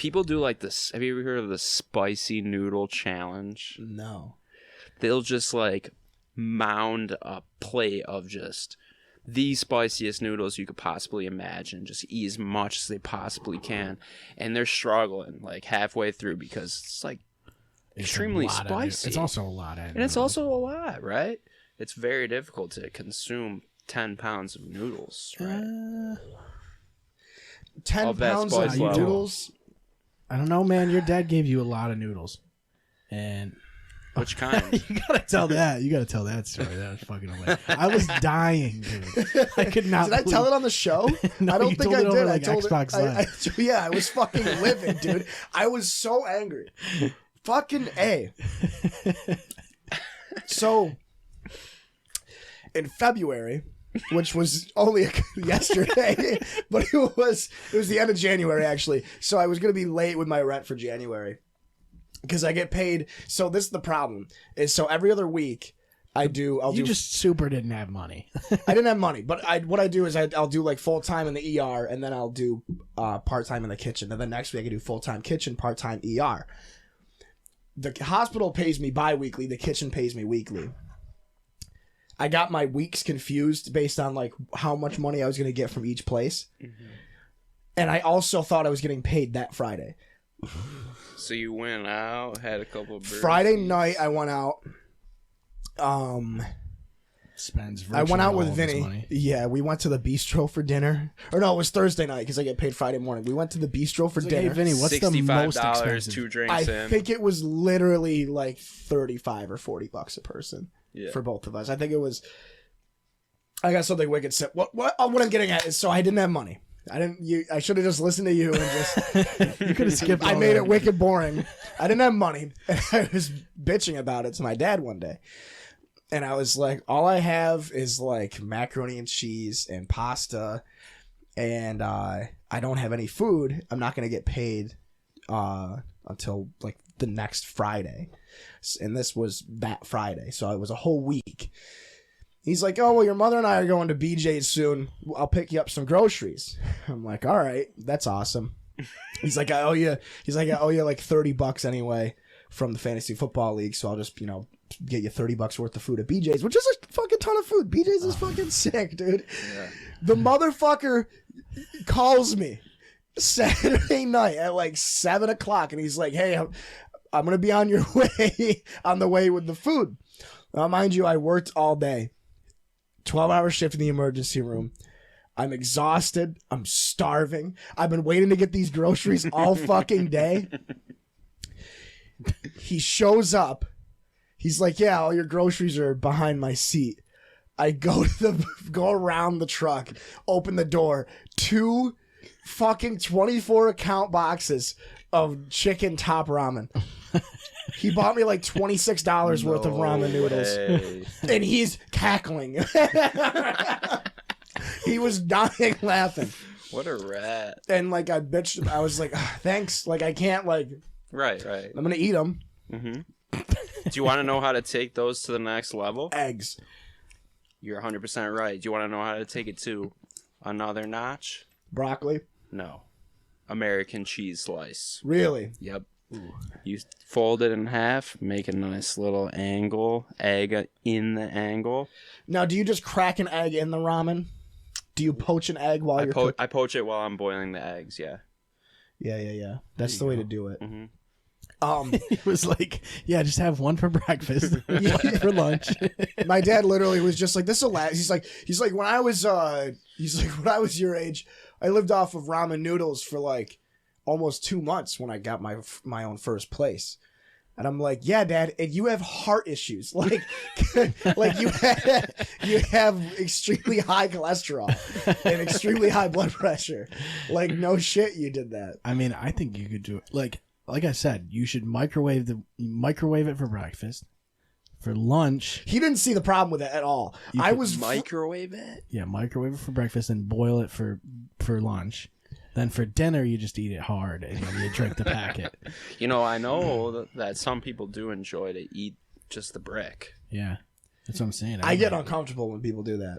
People do like this. Have you ever heard of the spicy noodle challenge? No. They'll just like mound a plate of just the spiciest noodles you could possibly imagine. Just eat as much as they possibly can. And they're struggling like halfway through because it's like extremely spicy. It's also a lot. And it's also a lot, right? It's very difficult to consume 10 pounds of noodles, right? 10 pounds of noodles? I don't know, man. Your dad gave you a lot of noodles. And which kind? You gotta tell that. You gotta tell that story. That was fucking hilarious. I was dying, dude. I could not. Did I tell it on the show? No, I don't think I did. Over, like, I told Xbox it. Yeah, I was fucking livid, dude. I was so angry. Fucking A. So, in February, which was only yesterday, but it was the end of January, actually. So I was going to be late with my rent for January because I get paid. So this is the problem is so every other week you just super didn't have money. I didn't have money, but what I do is I'll do like full-time in the ER and then I'll do part-time in the kitchen. And then next week I can do full-time kitchen, part-time ER. The hospital pays me bi-weekly. The kitchen pays me weekly. I got my weeks confused based on like how much money I was going to get from each place. Mm-hmm. And I also thought I was getting paid that Friday. So you went out, had a couple of burgers. Friday night I went out. I went out with Vinny. Yeah, we went to the bistro for dinner. Or no, it was Thursday night because I get paid Friday morning. We went to the bistro for dinner. Hey, Vinny, what's the most $65, expensive? 2 drinks in. I think it was literally like $35 or $40 a person. Yeah. For both of us. I think it was. I got something wicked. What I'm getting at is, so I didn't have money. I should have just listened to you and just. You could have skipped. I made it wicked boring. I didn't have money. And I was bitching about it to my dad one day, and I was like, all I have is like macaroni and cheese and pasta, and I don't have any food. I'm not gonna get paid until like the next Friday. And this was that Friday, so it was a whole week. He's like, oh, well, your mother and I are going to BJ's soon. I'll pick you up some groceries. I'm like, all right, that's awesome. He's like, I owe you like $30 anyway from the fantasy football league, so I'll just, get you $30 worth of food at BJ's, which is a fucking ton of food. BJ's is fucking sick, dude. Yeah. The motherfucker calls me Saturday night at like 7 o'clock, and he's like, hey, I'm going to be on your way, on the way with the food. Now, mind you, I worked all day. 12-hour shift in the emergency room. I'm exhausted. I'm starving. I've been waiting to get these groceries all fucking day. He shows up. He's like, yeah, all your groceries are behind my seat. I go around the truck, open the door, 2 fucking 24 account boxes of chicken top ramen. He bought me like $26 worth of ramen noodles. And he's cackling. He was dying laughing. What a rat. And like I bitched him. I was like, thanks. Like I can't like. Right. I'm going to eat them. Mm-hmm. Do you want to know how to take those to the next level? Eggs. You're 100% right. Do you want to know how to take it to another notch? Broccoli? No. American cheese slice. Really? Yep. Ooh. You fold it in half, make a nice little angle, egg in the angle. Now, do you just crack an egg in the ramen? Do you poach an egg while you're cooking? I poach it while I'm boiling the eggs, yeah. Yeah. That's the way to do it. Mm-hmm. It was like, yeah, just have one for breakfast, one for lunch. My dad literally was just like, this will last. He's like, when I was your age, I lived off of ramen noodles for like almost 2 months when I got my own first place. And I'm like, yeah, Dad, and you have heart issues. Like, like you have extremely high cholesterol and extremely high blood pressure. Like, no shit, you did that. I mean, I think you could do it. Like I said, you should microwave it for breakfast. For lunch, he didn't see the problem with it at all. I was microwave it. Yeah, microwave it for breakfast and boil it for lunch. Then for dinner, you just eat it hard and you drink the packet. I know that some people do enjoy to eat just the brick. Yeah, that's what I'm saying. I get uncomfortable when people do that.